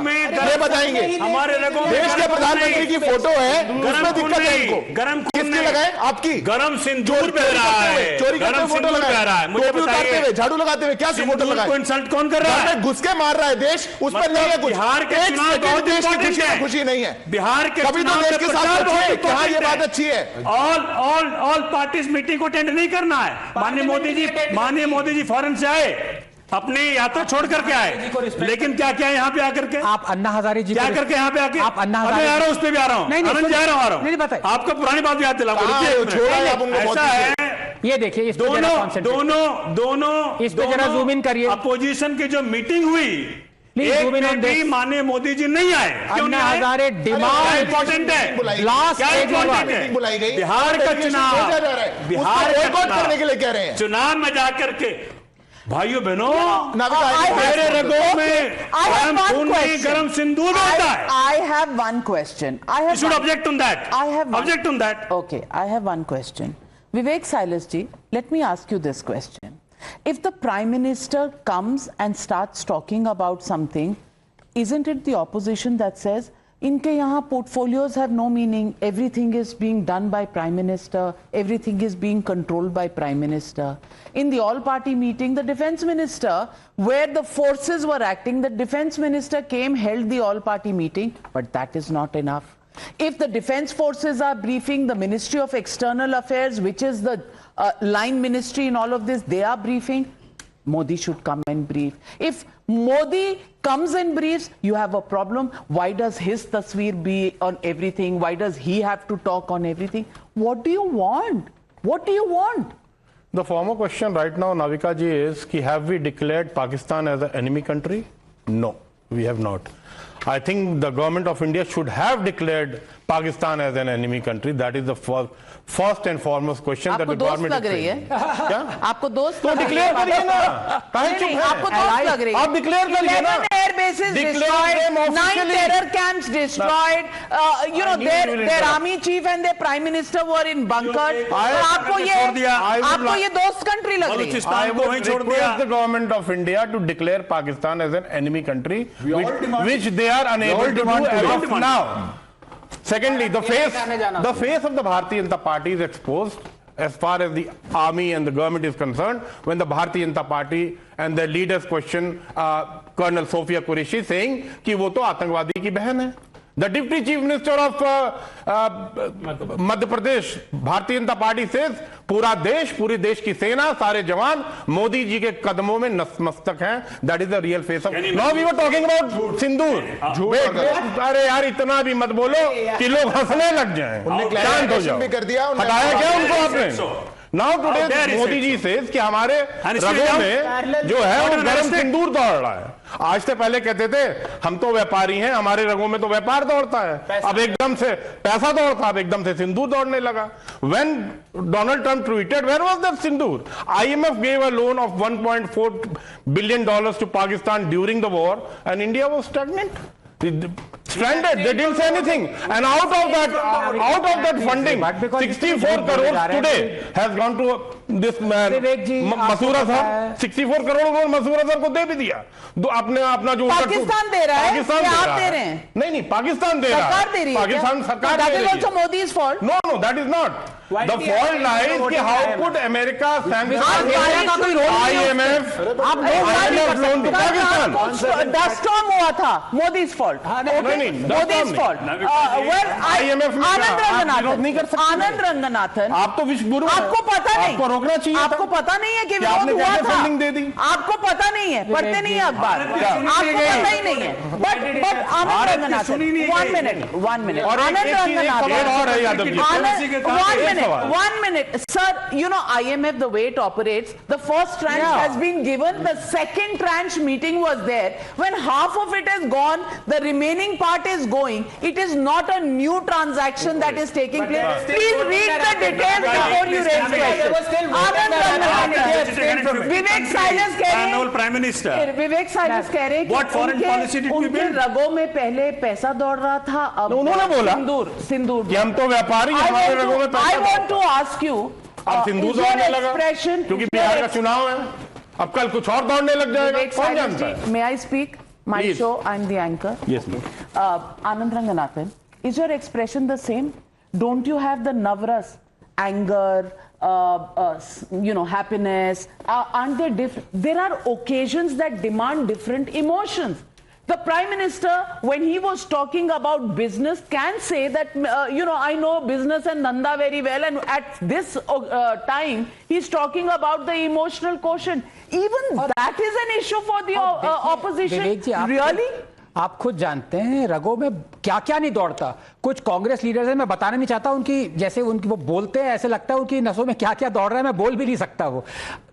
ये बताएंगे. हमारे रगों में देश के प्रधानमंत्री की फोटो है, उसमें दिक्कत है इनको. गरम किसकी लगाए? आपकी. गरम सिंदूर बह रहा है. चोरी करते हुए फोटो लगाए. टोपी उतारते हुए, झाड़ू लगाते हुए, क्या फोटो लगाए? को इंसल्ट कौन कर रहा है? घुस के मार रहा है देश. उस पर नहीं है कुछ. बिहार के चुनाव बहुत देश की खुशी नहीं है. बिहार के कभी तो देश के साथ कहा ये बात अच्छी है. ऑल पार्टीज मीटिंग को अटेंड नहीं करना है. माननीय मोदी जी फॉरेन से आए, अपनी यात्रा छोड़ करके आए, लेकिन क्या क्या यहाँ पे आकर के आप अन्ना हजारे जी क्या करके यहाँ पे आके आप अन्ना हजारे आ रहा हूँ, उस पे भी आ रहा हूँ. नहीं आपको पुरानी बात याद दिला. ऐसा है, ये देखिए दोनों इस पे जरा जूम इन करिए. अपोजिशन की जो मीटिंग हुई, एक में भी माननीय मोदी जी नहीं आए. अन्ना हजारे डिमांड इंपॉर्टेंट है. लास्ट बुलाई गई. बिहार का चुनाव करने के लिए कह रहे हैं. चुनाव में जाकर के भाइयों बहनों, मेरे रगों में खून में गरम सिंदूर होता है. I have one question. You should object on that. I have object on that. Okay, I have one question. Vivek Silas ji, let me ask you this question. If the Prime Minister comes and starts talking about something, isn't it the opposition that says, इनके यहाँ portfolios have no meaning, everything is being done by Prime Minister, everything is being controlled by Prime Minister. In the all-party meeting, the Defence Minister, where the forces were acting, the Defence Minister came, held the all-party meeting, but that is not enough. If the Defence Forces are briefing, the Ministry of External Affairs, which is the line ministry in all of this, they are briefing, Modi should come and brief. If Modi comes and briefs, you have a problem. Why does his tasveer be on everything? Why does he have to talk on everything? What do you want? What do you want? The former question right now, Navika ji, is have we declared Pakistan as an enemy country? No, we have not. I think the government of India should have declared Pakistan as an enemy country. That is the first and foremost question that the government is saying. क्या? आपको दोस्त तो declare करिए ना. आपको दोस्त लग रही है. आप डिक्लेयर करिए ना. 11 air bases destroyed, 9 terror camps destroyed. Their army chief and their prime minister were in bunkers. आपको ये दोस्त country लग रही है. I would request the government of India to declare Pakistan as an enemy country, which they are unable to do as of now. Secondly, the face of the Bharatiya Janata Party is exposed as far as the army and the government is concerned when the Bharatiya Janata Party and their leaders question Colonel Sophia Qureshi saying कि वो तो आतंकवादी की बहन है. The Deputy Chief Minister of Madhya Pradesh, Bharatiya Janata Party says, पूरा देश, पूरी देश की सेना, सारे जवान मोदी जी के कदमों में नतमस्तक हैं. That is the real face of. Now we were talking about सिंदूर. अरे यार इतना भी मत बोलो कि लोग हंसने लग जाएं. शांत हो जाओ. हटाया क्या उनको आपने? Now today Modi ji says कि हमारे रगों में जो है वो गर्म सिंदूर दौड़ रहा है. आज से पहले कहते थे हम तो व्यापारी हैं, हमारे रगों में तो व्यापार दौड़ता है. अब एकदम से पैसा दौड़ता, अब एकदम से सिंदूर दौड़ने लगा. When Donald Trump tweeted, where was that sindoor? IMF gave a loan of $1.4 billion to Pakistan during the war, and India was stagnant. Stranded, they didn't say anything, and out of that funding, 64 crores today has gone to this man मसूरा साहब. 64 करोड़ उन्होंने मसूरा साहब को दे भी दिया. आपने अपना जो पाकिस्तान दे रहा है, पाकिस्तान आप दे रहे हैं? नहीं, पाकिस्तान दे रहा है. पाकिस्तान सरकार दे रही है. That is also Modi's fault. No, that is not. The fault lies कि how could America sanction IMF loan to Pakistan? Dust storm हुआ था, Modi's fault. Modi's fault. IMF आनंद रंगनाथन, आप तो विश्व गुरु, आपको पता नहीं, आपको रोकना चाहिए. आपको पता नहीं है कि विरोध हुआ था. फंडिंग दे दी. आपको पता नहीं है, पढ़ते नहीं है अखबार, आपको पता ही नहीं है. But Anand Ranganathan, 1 minute. Anand Ranganathan, 1 minute. Sir, you know IMF, the way it operates, the first tranche has been given, the second tranche meeting was there. When half of it is gone, the remaining part is going. It is not a new transaction that is taking place. Please read the details before you raise questions. Anand Ranganath, Vivek Silas कह रहे हैं, Prime Minister. Vivek Silas कह रहे हैं What foreign policy did we build? उनके रगों में पहले पैसा दौड़ रहा था, अब उन्होंने बोला सिंदूर कि हम तो व्यापारी, हमारे रगों में पैसा. I want to ask you, अब सिंदूर दौड़ने लगा क्योंकि बिहार का चुनाव है. अब कल कुछ और दौड़ने लग जाएगा, कौन जानता है? May I speak? My show, I'm the anchor. Yes, ma'am. Anand Ranganathan, is your expression the same? Don't you have the navras, anger, happiness? Aren't they different? There are occasions that demand different emotions. The Prime Minister, when he was talking about business, can say that, I know business and Nanda very well, and at this time, he's talking about the emotional quotient. Even that is an issue for the opposition. Really? आप खुद जानते हैं रगों में क्या क्या नहीं दौड़ता. कुछ कांग्रेस लीडर्स हैं, मैं बताना नहीं चाहता उनकी, जैसे उनकी वो बोलते हैं ऐसे लगता है उनकी नसों में क्या क्या दौड़ रहा है, मैं बोल भी नहीं सकता. वो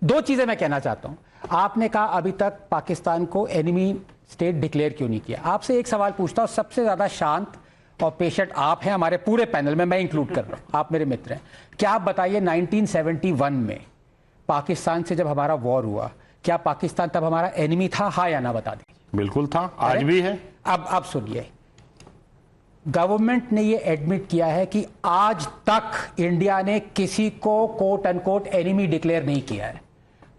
दो चीजें मैं कहना चाहता हूं. आपने कहा अभी तक पाकिस्तान को एनिमी स्टेट डिक्लेयर क्यों नहीं किया. आपसे एक सवाल पूछता हूं, सबसे ज्यादा शांत और पेशेंट आप हैं हमारे पूरे पैनल में, मैं इंक्लूड कर रहा हूं, आप मेरे मित्र हैं. क्या आप बताइए 1971 में पाकिस्तान से जब हमारा वॉर हुआ, क्या पाकिस्तान तब हमारा एनिमी था? हाँ या ना बता दीजिए. बिल्कुल था, आज भी है. अब सुनिए, गवर्नमेंट ने ये एडमिट किया है कि आज तक इंडिया ने किसी को कोट अनकोट एनिमी डिक्लेयर नहीं किया है.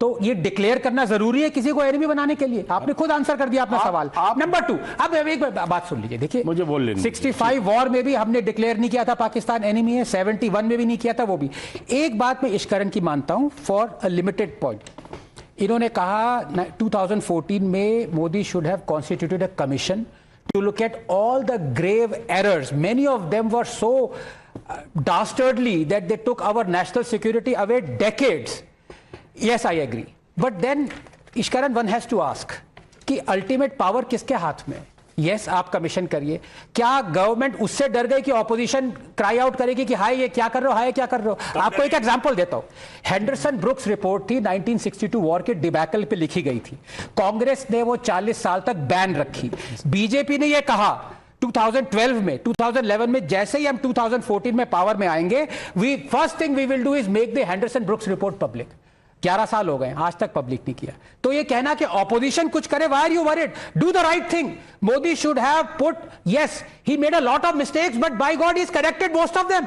तो ये डिक्लेयर करना जरूरी है किसी को एनिमी बनाने के लिए? आपने खुद आंसर कर दिया अपना सवाल. नंबर 2, अब एक बात सुन लीजिए. देखिए, मुझे बोल लेने 65 वॉर में भी हमने डिक्लेयर नहीं किया था पाकिस्तान एनिमी है, 71 में भी नहीं किया था. वो भी एक बात मैं इश्करन की मानता हूं फॉर अ लिमिटेड पॉइंट. इन्होंने कहा 2014 में Modi should have constituted a commission to look at all the grave errors. Many of them were so dastardly that they took our national security away decades. Yes, I agree. But then, Ishkaran, one has to ask कि ultimate power किसके हाथ में? Yes, आप commission करिए. क्या government उससे डर गई कि ऑपोजिशन क्राई आउट करेगी कि हाय ये क्या कर रहे हो, हाय क्या कर रहे हो? आपको एक एग्जांपल देता हूं. हेंडरसन ब्रुक्स रिपोर्ट थी, 1962 वॉर के डिबैकल पे लिखी गई थी. कांग्रेस ने वो 40 साल तक बैन रखी. बीजेपी ने ये कहा 2012 में, 2011 में, जैसे ही हम 2014 में पावर में आएंगे, first thing we will do is make the Henderson Brooks report public. 11 साल हो गए, आज तक पब्लिक नहीं किया. तो ये कहना कि ऑपोजिशन कुछ करे, why are you worried? Do the right thing. Modi should have put, yes he made a lot of mistakes, but by God is corrected most of them.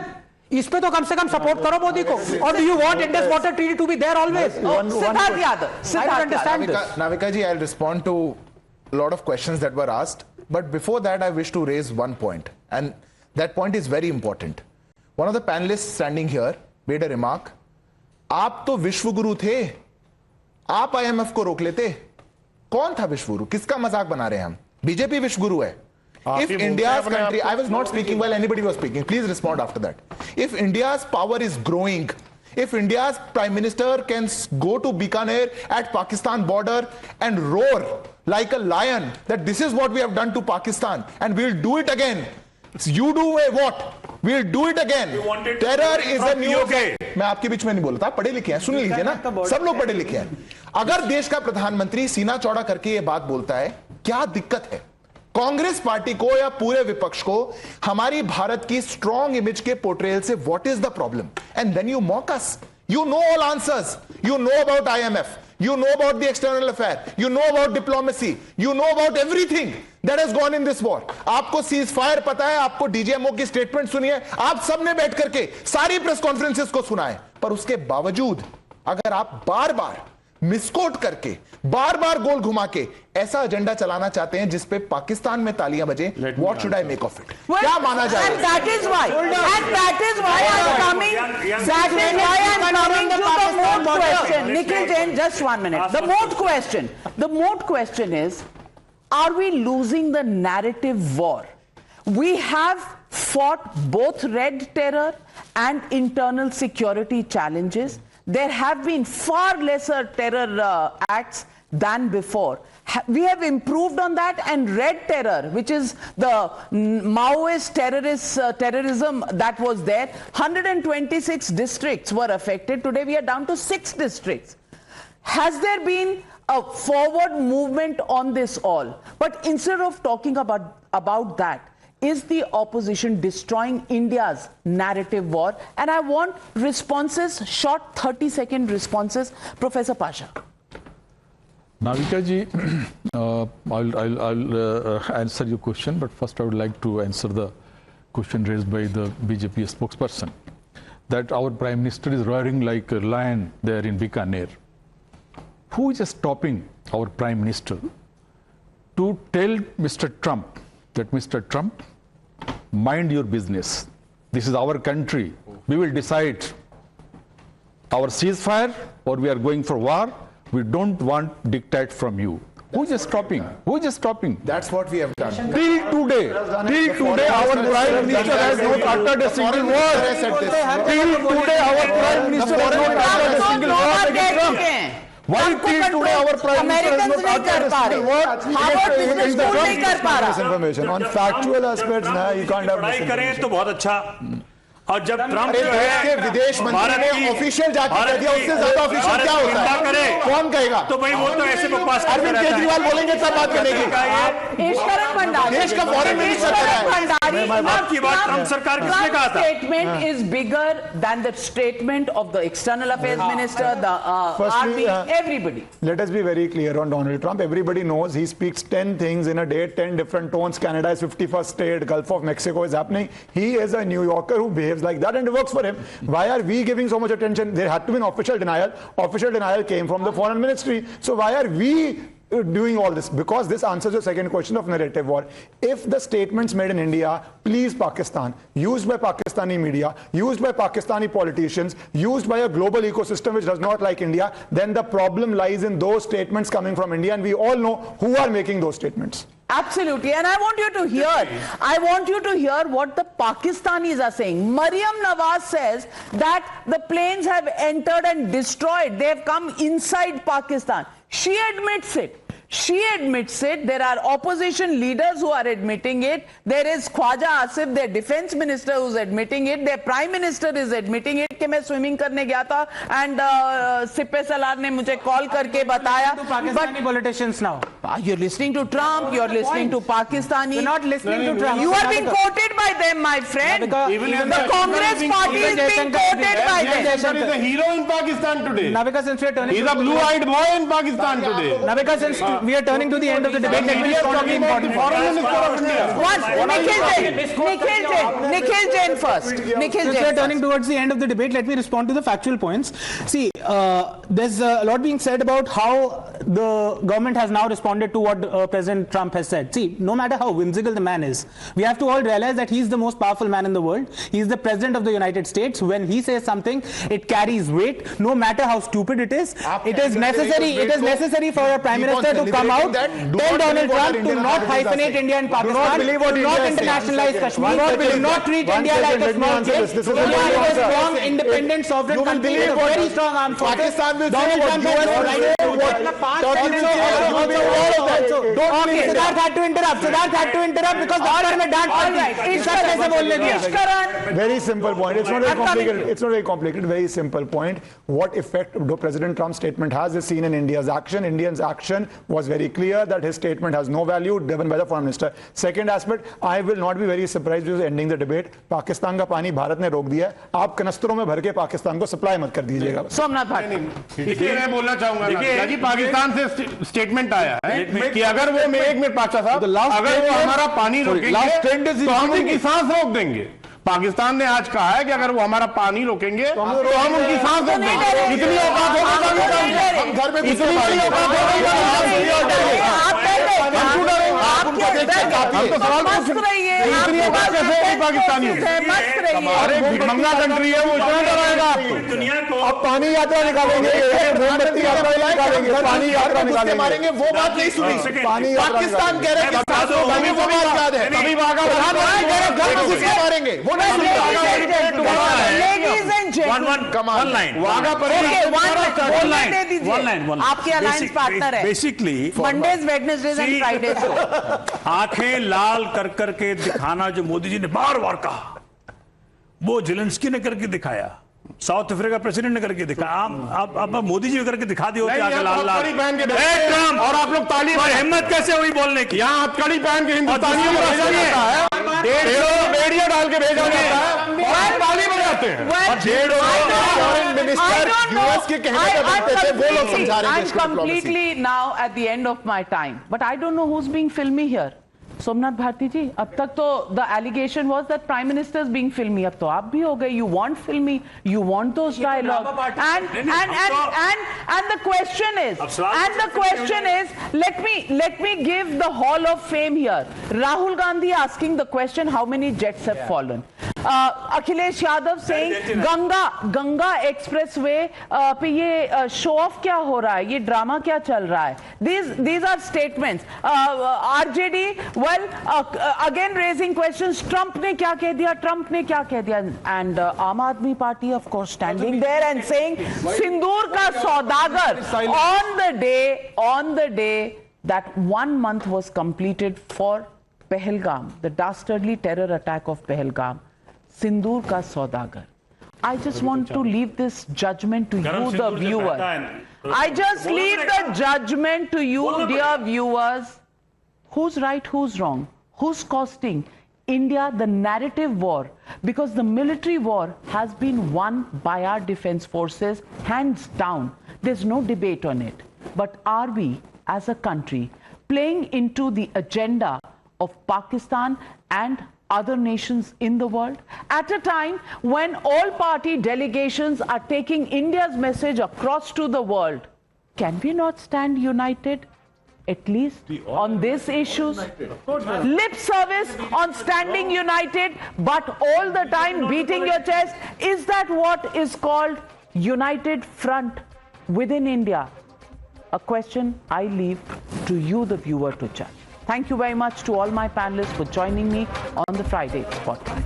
इस पे तो कम से कम सपोर्ट करो मोदी को. और do you want Indus water treaty to be there always? Siddharth Yadav, I don't understand this. Navika ji, I'll respond to a lot of questions that were asked, but before that I wish to raise one point, and that point is very important. One of the panelists standing here made a remark. आप तो विश्वगुरु थे, आप IMF को रोक लेते. कौन था विश्वगुरु? किसका मजाक बना रहे हैं हम? बीजेपी विश्वगुरु है. If India's country, I was not speaking while anybody was speaking. Please respond after that. If India's power is growing, if India's Prime Minister can go to Bikaner at Pakistan border and roar like a lion that this is what we have done to Pakistan and we'll do it again. You do a what? We'll do it again. Terror is a new okay. मैं आपके बीच में नहीं बोलता, पढ़े लिखे हैं, सुन लीजिए ना, सब लोग पढ़े लिखे हैं. अगर देश का प्रधानमंत्री सीना चौड़ा करके ये बात बोलता है, क्या दिक्कत है? कांग्रेस पार्टी को या पूरे विपक्ष को हमारी भारत की स्ट्रॉन्ग इमेज के पोर्ट्रेयल से what is the problem? And then you mock us. You know all answers. You know about IMF. You know about the external affair. You know about diplomacy. You know about everything that has gone in this war. आपको cease fire पता है, आपको DGMO की statement सुनी है, आप सबने बैठ करके सारी प्रेस कॉन्फ्रेंसेस को सुना है. पर उसके बावजूद अगर आप बार बार मिसकोट करके, बार बार गोल घुमा के ऐसा एजेंडा चलाना चाहते हैं जिसपे पाकिस्तान में तालियां बजे, what should I make of it? क्या माना जाए? And that is why I'm coming to the moot question. Nikhil Jain, just 1 minute. The moot question is, are we losing the narrative war? We have fought both red terror and internal security challenges. There have been far lesser terror acts than before. We have improved on that, and red terror, which is the Maoist terrorism that was there, 126 districts were affected. Today we are down to 6 districts. Has there been a forward movement on this all? But instead of talking about that, is the opposition destroying India's narrative war? And I want responses, short 30-second responses. Professor Pasha. Navika ji, I'll answer your question, but first I would like to answer the question raised by the BJP spokesperson, that our Prime Minister is roaring like a lion there in Bikaner. Who is stopping our Prime Minister to tell Mr. Trump that, Mr. Trump, mind your business. This is our country. We will decide our ceasefire or we are going for war. We don't want diktat from you. Who is stopping? Who is stopping? That's what we have done. Till today, our Prime Minister has not uttered a single word. Till today, our Prime Minister has not uttered a single word against Trump. Why till today our Prime Minister has not uttered a single word against the information on factual aspects? You can't have करें तो बहुत अच्छा. और जब Trump के विदेश मंत्री ने ऑफिशियल जाके कह दिया, उससे ज्यादा ऑफिशियल क्या होता है? कौन कहेगा? तो भाई वो तो ऐसे बकवास अरविंद केजरीवाल बोलेंगे तब बात करेगी. देश का फॉरेन मिनिस्टर आपकी बात ट्रम्प सरकार किसने कहा था? Statement is bigger than the statement of the external affairs minister, the army, everybody. Let us be very clear on Donald Trump. Everybody knows he speaks 10 things in a day, 10 different tones. Canada is 51st state, Gulf of Mexico is happening. He is a New Yorker who behaves like that, and it works for him. Why are we giving so much attention? There had to be an official denial. Official denial came from the foreign ministry. So why are we doing all this? Because this answers the second question of narrative war. If the statements made in India please Pakistan, used by Pakistani media, used by Pakistani politicians, used by a global ecosystem which does not like India, then the problem lies in those statements coming from India, and we all know who are making those statements. Absolutely, and I want you to hear what the Pakistanis are saying. Maryam Nawaz says that the planes have entered and destroyed. They have come inside Pakistan. She admits it. There are opposition leaders who are admitting it. There is Khwaja Asif, their defense minister, who's admitting it. Their prime minister is admitting it कि मैं swimming करने गया था and सिप्पे Salaar ने मुझे call करके बताया. Pakistani politicians now. You're listening to Trump. You're listening to Pakistani. You're not listening to Trump. You are being quoted by them, my friend. The Congress party is being quoted by them. He's a hero in Pakistan today. Navika, since we are turning, he's a blue-eyed boy in Pakistan today. Navika, since we are turning to the end of the debate, let me respond to the important foreign minister of India. Nikhil Jain first. Since we are turning towards the end of the debate, let me respond to the factual points. See, there's a lot being said about how the government has now responded to what President Trump has said. See, no matter how whimsical the man is, we have to all realize that he's the most powerful man in the world. He's the president of the United States. When he says something, it carries weight, no matter how stupid it is. It is necessary for a prime minister to come out, tell Donald Trump to not hyphenate India and Pakistan, to not internationalize Kashmir, to not treat India like a small state. India is a strong, independent, sovereign country with a very strong armed forces. Donald Trump has no right to vote in the past. Siddharth had to interrupt because doctor ने डांट पड़ी. Very simple point. It's not very complicated. It's not very complicated. Very simple point. What effect President Trump's statement has is seen in India's action. India's action was very clear that his statement has no value, given by the foreign minister. Second aspect, I will not be very surprised with ending the debate. Pakistan का पानी भारत ने रोक दिया. आप कनस्तरों में भर के पाकिस्तान को सप्लाई मत कर दीजिएगा. सोमनाथ भाटी. देखिए मैं बोलना चाहूंगा कि पाकिस्तान से स्टेटमेंट आया है कि अगर वो एक मिनट पाचा साहब अगर वो हमारा पानी रोकेंगे तो हम उनकी सांस रोक देंगे. पाकिस्तान ने आज कहा है कि अगर वो हमारा पानी रोकेंगे तो हम उनकी सांस रोक देंगे. इतनी औकात पाकिस्तानी अरे भिखमंगा कंट्री है वो इतना डराएगा आपको. अब पानी यात्रा निकालेंगे, मोमबत्ती यात्रा निकालेंगे, पानी यात्रा निकालेंगे, मारेंगे. वो बात नहीं सुनी. पाकिस्तान कह रहे हैं वो बात याद है. तभी वाघा मारेंगे वो नहीं. Ladies and gentlemen, आपके अलायंस पार्टनर है basically Mondays, Wednesday's and Fridays. आंखें लाल कर करके दिखाना जो मोदी जी ने बार बार कहा, वो जेलेंस्की ने करके दिखाया, साउथ अफ्रीका प्रेसिडेंट ने करके दिखाया. आप मोदी जी करके दिखा दिए होते आगे लाल लाल ट्रम्प और आप लोग ताली हिम्मत कैसे हुई बोलने की. यहाँ हथकड़ी पहन के हिंदुस्तानियों को भेजा जाता है, बेड़िया डाल के भेजा जाता है और ताली बजाते हैं. I'm completely now at the end of my time, but I don't know who's being filmy here. Somnath Bharti जी, अब तक तो the allegation was that prime minister is being filmy. अब तो आप भी हो गए. You want filmy, you want those dialogue, and the question is, let me give the Hall of Fame here. Rahul Gandhi asking the question, how many jets have fallen? Akhilesh Yadav saying Ganga expressway पे ये show off क्या हो रहा है, ये drama क्या चल रहा है. These are statements. RJD again raising questions. Trump ने क्या कह दिया, and आम आदमी party of course standing there and saying सिंदूर का सौदागर. on the day that 1 month was completed for Pahalgam, the dastardly terror attack of Pahalgam, Sindoor ka saudagar. I just want to leave this judgment to you, the viewer. I just leave the judgment to you, dear viewers. Who's right, who's wrong? Who's costing India the narrative war? Because the military war has been won by our defense forces, hands down. There's no debate on it. But are we, as a country, playing into the agenda of Pakistan and other nations in the world at a time when all party delegations are taking India's message across to the world? Can we not stand united, at least on these issues? Lip service on standing united, but all the time beating your chest. Is that what is called united front within India? A question I leave to you, the viewer, to judge. Thank you very much to all my panelists for joining me on the Friday Spotlight.